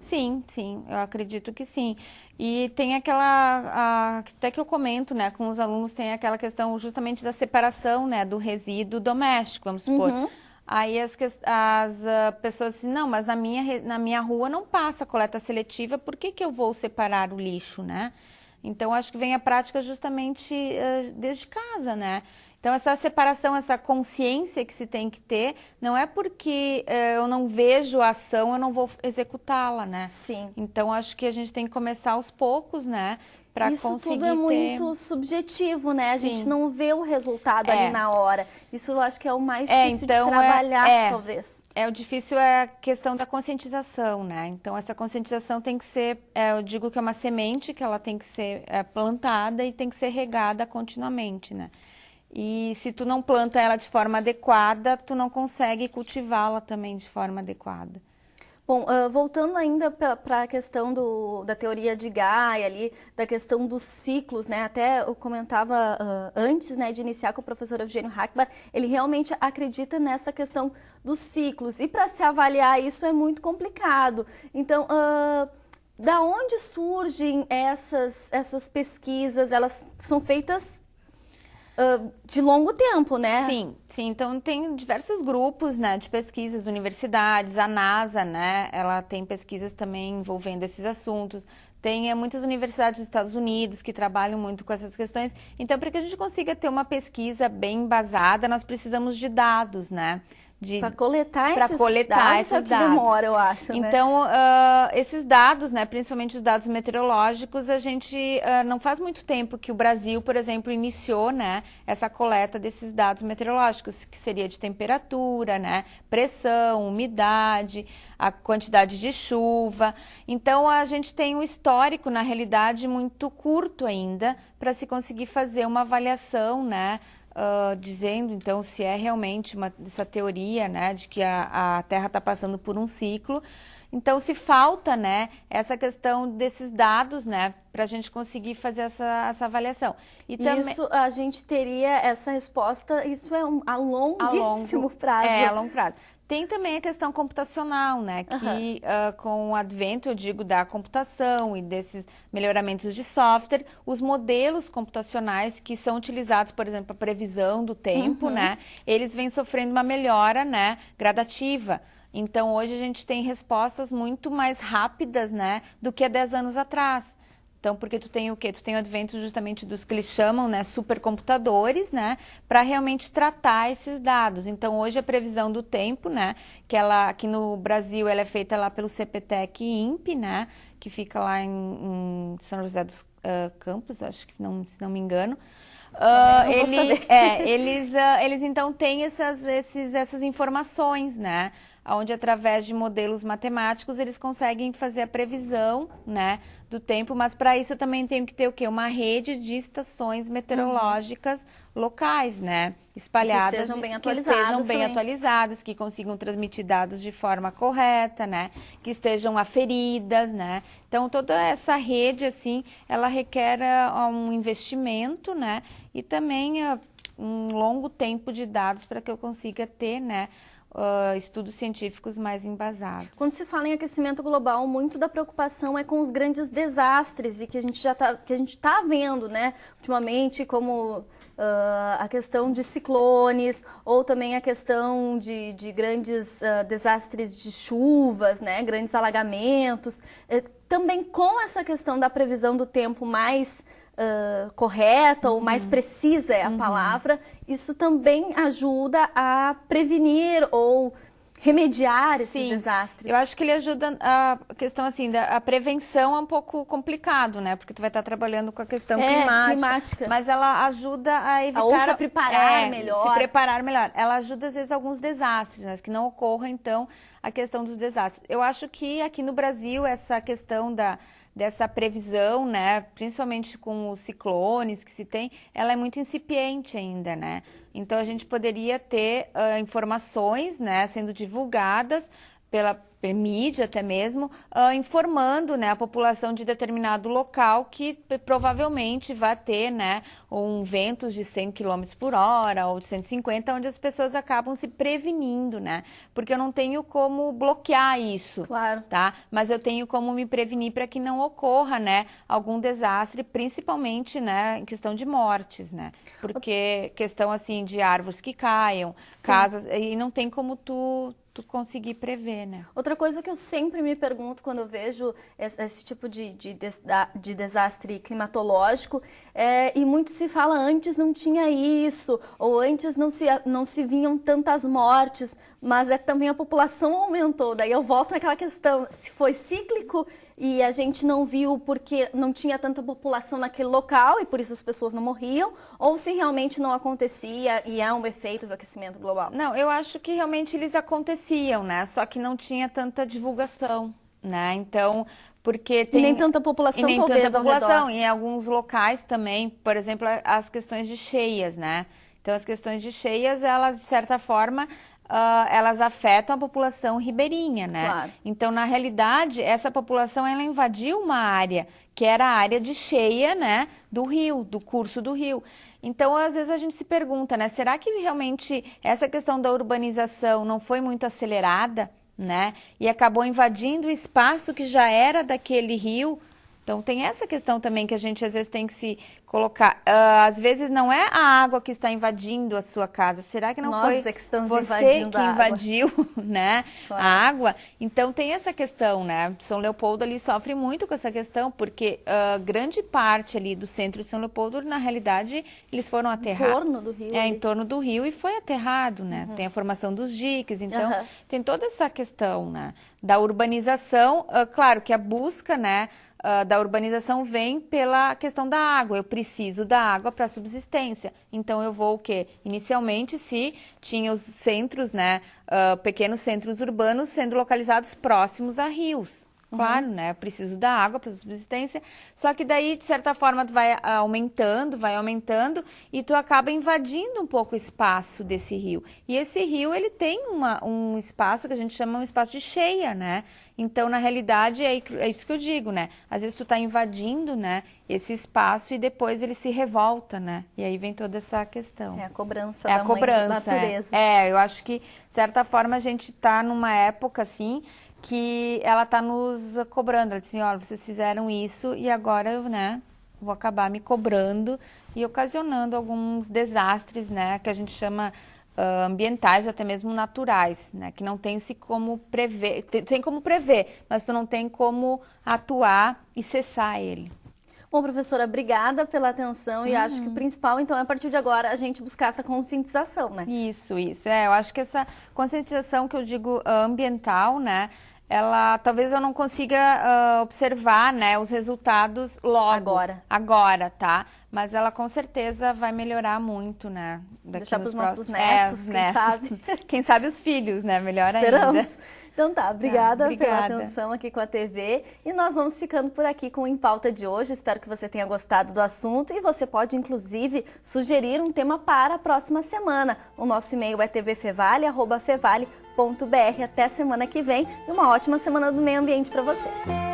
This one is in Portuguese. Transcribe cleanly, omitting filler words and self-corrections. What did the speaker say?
Sim, sim, eu acredito que sim. E tem até que eu comento, né, com os alunos, tem aquela questão justamente da separação, né, do resíduo doméstico, vamos supor. Uhum. Aí as pessoas dizem, não, mas na minha rua não passa coleta seletiva, por que que eu vou separar o lixo, né? Então, acho que vem a prática justamente desde casa, né? Então, essa separação, essa consciência que se tem que ter, não é porque eu não vejo a ação, eu não vou executá-la, né? Sim. Então, acho que a gente tem que começar aos poucos, né? Para Isso tudo é conseguir ter... muito subjetivo, né? A gente Sim. não vê o resultado ali na hora. Isso eu acho que é o mais difícil de Então, trabalhar, talvez. O difícil é a questão da conscientização, né? Então, essa conscientização tem que ser, eu digo que é uma semente que ela tem que ser plantada e tem que ser regada continuamente, né? E se tu não planta ela de forma adequada, tu não consegue cultivá-la também de forma adequada. Bom, voltando ainda para a questão da teoria de Gaia ali, da questão dos ciclos, né? Até eu comentava antes, né, de iniciar com o professor Eugênio Hackbar, ele realmente acredita nessa questão dos ciclos. E para se avaliar isso é muito complicado. Então, da onde surgem essas pesquisas? Elas são feitas de longo tempo, né? Sim, sim. Então, tem diversos grupos, né, de pesquisas, universidades, a NASA, né, ela tem pesquisas também envolvendo esses assuntos. Tem muitas universidades dos Estados Unidos que trabalham muito com essas questões. Então, para que a gente consiga ter uma pesquisa bem embasada, nós precisamos de dados, né? Para coletar esses dados é esses que dados. demora, eu acho, né? Então, esses dados, né, principalmente os dados meteorológicos, a gente não faz muito tempo que o Brasil, por exemplo, iniciou, né, essa coleta desses dados meteorológicos, que seria de temperatura, né, pressão, umidade, a quantidade de chuva. Então, a gente tem um histórico, na realidade, muito curto ainda, para se conseguir fazer uma avaliação, né, dizendo, então, se é realmente essa teoria, né, de que a Terra está passando por um ciclo. Então, se falta, né, essa questão desses dados, né, para a gente conseguir fazer essa avaliação. E isso, a gente teria essa resposta, isso é a longuíssimo prazo. A longo prazo. Tem também a questão computacional, né? Que com o advento, eu digo, da computação e desses melhoramentos de software, os modelos computacionais que são utilizados, por exemplo, para previsão do tempo, né? Eles vêm sofrendo uma melhora, né, gradativa. Então, hoje a gente tem respostas muito mais rápidas, né, do que há 10 anos atrás. Então, porque tu tem o quê? Tu tem o advento justamente dos que eles chamam, né, supercomputadores, né, para realmente tratar esses dados. Então, hoje a previsão do tempo, né, que ela aqui no Brasil ela é feita lá pelo CPTEC e INPE, né, que fica lá em São José dos Campos, acho que não, se não me engano. Eles então têm essas informações, né, onde através de modelos matemáticos eles conseguem fazer a previsão, né, do tempo, mas para isso eu também tenho que ter o quê? Uma rede de estações meteorológicas locais, né, espalhadas, que estejam bem atualizadas, que consigam transmitir dados de forma correta, né, que estejam aferidas, né. Então toda essa rede assim, ela requer um investimento, né, e também um longo tempo de dados para que eu consiga ter, né, estudos científicos mais embasados. Quando se fala em aquecimento global, muito da preocupação é com os grandes desastres e que a gente está vendo, né, ultimamente, como a questão de ciclones ou também a questão de grandes desastres de chuvas, né, grandes alagamentos. Também com essa questão da previsão do tempo mais correta ou mais precisa é a palavra, isso também ajuda a prevenir ou remediar esses desastres. Eu acho que ele ajuda a questão assim, a prevenção é um pouco complicado, né? Porque tu vai estar trabalhando com a questão climática. Mas ela ajuda a evitar... Ou se preparar melhor. Se preparar melhor. Ela ajuda, às vezes, alguns desastres, né? Que não ocorra, então, a questão dos desastres. Eu acho que aqui no Brasil, essa questão dessa previsão, né, principalmente com os ciclones que se tem, ela é muito incipiente ainda, né? Então, a gente poderia ter informações, né, sendo divulgadas mídia até mesmo, informando, né, a população de determinado local que provavelmente vai ter, né, ventos de 100 km por hora ou de 150, onde as pessoas acabam se prevenindo, né? Porque eu não tenho como bloquear isso, claro, tá? Mas eu tenho como me prevenir para que não ocorra, né, algum desastre, principalmente, né, em questão de mortes, né? Porque questão, assim, de árvores que caiam, casas, e não tem como tu conseguir prever, né? Outra coisa que eu sempre me pergunto quando eu vejo esse tipo de desastre climatológico e muito se fala antes não tinha isso, ou antes não se vinham tantas mortes, mas também a população aumentou. Daí eu volto naquela questão, se foi cíclico e a gente não viu porque não tinha tanta população naquele local e por isso as pessoas não morriam, ou se realmente não acontecia e é um efeito do aquecimento global? Não, eu acho que realmente eles aconteciam, né? Só que não tinha tanta divulgação, né? Então, porque tem... E nem tanta população, e nem talvez, tanta ao população. redor. Em alguns locais também, por exemplo, as questões de cheias, né? Então, as questões de cheias, elas, de certa forma... elas afetam a população ribeirinha, né? Claro. Então, na realidade, essa população, ela invadiu uma área que era a área de cheia, né, do rio, do curso do rio. Então, às vezes a gente se pergunta, né, será que realmente essa questão da urbanização não foi muito acelerada, né, e acabou invadindo o espaço que já era daquele rio? Então, tem essa questão também que a gente às vezes tem que se colocar. Às vezes não é a água que está invadindo a sua casa. Será que não foi você que invadiu, né, claro, a água? Então, tem essa questão, né? São Leopoldo ali sofre muito com essa questão, porque grande parte ali do centro de São Leopoldo, na realidade, eles foram aterrados. Em torno do rio. Em torno do rio e foi aterrado, né? Tem a formação dos diques, então tem toda essa questão, né, da urbanização. Claro que a busca, né, da urbanização vem pela questão da água. Eu preciso da água para subsistência. Então, eu vou o quê? Inicialmente, se tinha os centros, né, pequenos centros urbanos sendo localizados próximos a rios. Claro, né? Eu preciso da água para subsistência. Só que daí, de certa forma, tu vai aumentando e tu acaba invadindo um pouco o espaço desse rio. E esse rio, ele tem um espaço que a gente chama um espaço de cheia, né? Então, na realidade, é isso que eu digo, né? Às vezes tu tá invadindo, né, esse espaço e depois ele se revolta, né? E aí vem toda essa questão. É a cobrança da mãe da natureza. Eu acho que, de certa forma, a gente tá numa época, assim, que ela tá nos cobrando. Ela diz assim, olha, vocês fizeram isso e agora eu, né, vou acabar me cobrando e ocasionando alguns desastres, né, que a gente chama ambientais ou até mesmo naturais, né, que não tem-se como prever, tem como prever, mas tu não tem como atuar e cessar ele. Bom, professora, obrigada pela atenção e acho que o principal, então, é a partir de agora a gente buscar essa conscientização, né? Isso. Eu acho que essa conscientização que eu digo ambiental, né, ela talvez eu não consiga observar, né, os resultados logo. Agora, tá? Mas ela com certeza vai melhorar muito, né? Deixar para os nossos netos, quem sabe. Quem sabe os filhos, né? Melhor Esperamos. ainda. Então tá, obrigada pela atenção aqui com a TV e nós vamos ficando por aqui com o Em Pauta de hoje. Espero que você tenha gostado do assunto e você pode, inclusive, sugerir um tema para a próxima semana. O nosso e-mail é tvfevale@fevale.br. Até semana que vem e uma ótima semana do meio ambiente para você.